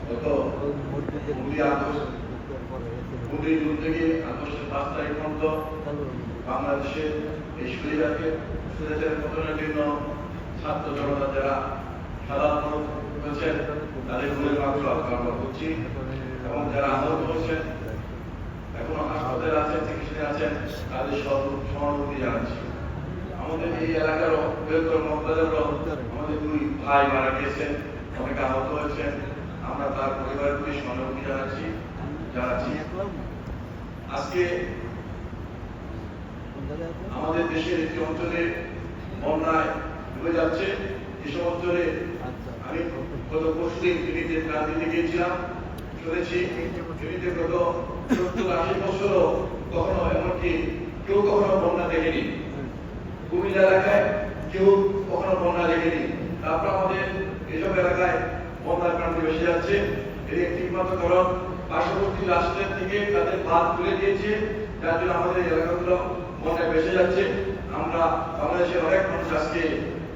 গত যুগ থেকে আগস্টের 5 তারিখ পর্যন্ত বাংলাদেশের এই স্বৈরাচারের পতনের জন্য ছাত্র জনতা যারা সাধারণ হয়েছেন তাদের গুণের মাত্র আমরা করছি এবং যারা আহত হয়েছেন এখনো হাসপাতালে আছেন, চিকিৎসায় আছেন, তাদের সহানুভূতি জানাচ্ছি। আমাদের এই এলাকার বৃহত্তর মহল্লাদেরও আমাদের 2 ভাই মারা গিয়েছেন, অনেকে আহত হয়েছেন। আমরা তার পরিবারের প্রতি সহানুভূতি জানাচ্ছি। আজকে আমাদের দেশের একটি অঞ্চলে বন্যায় ডুবে যাচ্ছে। এসব অঞ্চলে আমি গত পরশুদিন ফেনীতে ত্রাণ দিতে গিয়েছিলাম, শুনেছি ফেনীতে গত 70-80 বছরও কখনো এমনকি কেউ কখনো বন্যা দেখেনি। কুমিল্লা এলাকায় কেউ কখনো বন্যা দেখেনি। তারপর আমাদের এসব এলাকায় বন্যার প্রান্তে বেশি যাচ্ছে। এর একটি মাত্র কারণ পার্শ্ববর্তী রাষ্ট্রের থেকে তাদের বাদ তুলে দিয়েছে, যার জন্য আমাদের এলাকাগুলো বন্যায় ভেসে যাচ্ছে। আমরা বাংলাদেশের অনেক মানুষ আজকে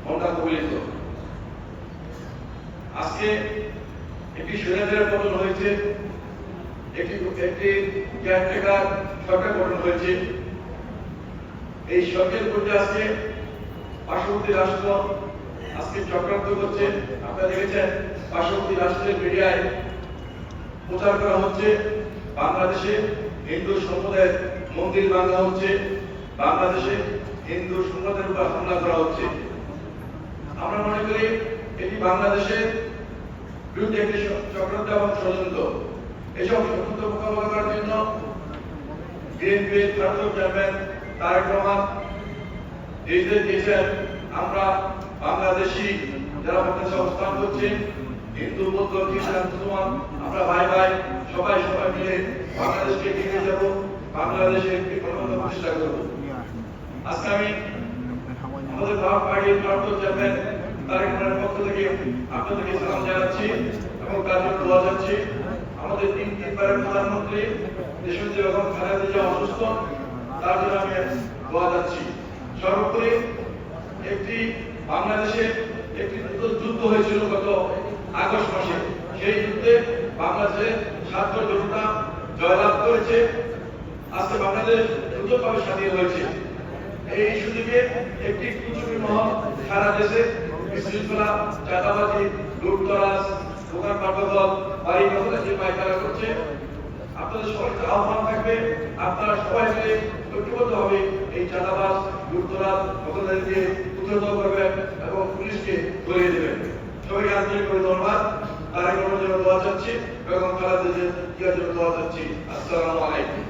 বন্যা কবলিত। আজকে একটি স্বৈরাচারের পতন হয়েছে, একটি কেয়ারটেকার সরকার গঠন হয়েছে। এই সরকারের প্রতি আজকে পার্শ্ববর্তী রাষ্ট্র আজকে চক্রান্ত করছে। আপনারা দেখেছেন পার্শ্ববর্তী রাষ্ট্রের মিডিয়ায় প্রচার করা হচ্ছে বাংলাদেশে হিন্দু সম্প্রদায়ের মন্দির ভাঙা হচ্ছে, বাংলাদেশে হিন্দু সম্প্রদায়ের উপর হামলা করা হচ্ছে। আমরা মনে করি এটি বাংলাদেশের বিরুদ্ধে একটি চক্রান্ত এবং ষড়যন্ত্র। এসব ষড়যন্ত্র মোকাবেলা করার জন্য বিএনপির ভারপ্রাপ্ত চেয়ারম্যান তারেক রহমান নির্দেশ দিয়েছেন, আমরা বাংলাদেশি যারা বাংলাদেশে অবস্থান করছে, হিন্দু বৌদ্ধ খ্রিস্টান মুসলমান, আমরা ভাই ভাই সবাই মিলে বাংলাদেশকে এগিয়ে যাব, বাংলাদেশে একটি গণতন্ত্র প্রতিষ্ঠা করব। আজকে আমি আমাদের পার্টির ভারপ্রাপ্ত চেয়ারম্যান তারেক রহমানের পক্ষ থেকে আপনাদেরকে সালাম জানাচ্ছি এবং তার জন্য দোয়া চাচ্ছি। আমাদের 3বারের প্রধানমন্ত্রী দেশনেত্রী বেগম খালেদা জিয়া অসুস্থ, তার জন্য আমি দোয়া চাচ্ছি। সর্বোপরি একটি বাংলাদেশে একটি যুদ্ধ হয়েছিল গত আগস্ট মাসে। সেই যুদ্ধে বাংলাদেশের ছাত্র জনতা জয়লাভ করেছে। আজকে বাংলাদেশ দ্রুতভাবে স্বাধীন হয়েছে। এই সুযোগে একটি কুচুরি মহল সারা দেশে বিশৃঙ্খলা, চাঁদাবাজি, লুটতরাজ, দোকান পাটবদল, বাড়ি দখলে পায়খানা করছে। আপনাদের সবাইকে আহ্বান থাকবে, আপনারা সবাই মিলে ঐক্যবদ্ধভাবে এই চাঁদাবাজ, লুটতরাজ, দখলদারকে প্রতিহত করবেন এবং পুলিশকে ধরিয়ে দেবেন। সবাইকে আন্তরিকভাবে ধন্যবাদ। তারেক রহমানের জন্য দোয়া চাচ্ছি এবং খালেদা জিয়ার জন্য দোয়া চাচ্ছি। আসসালামু আলাইকুম।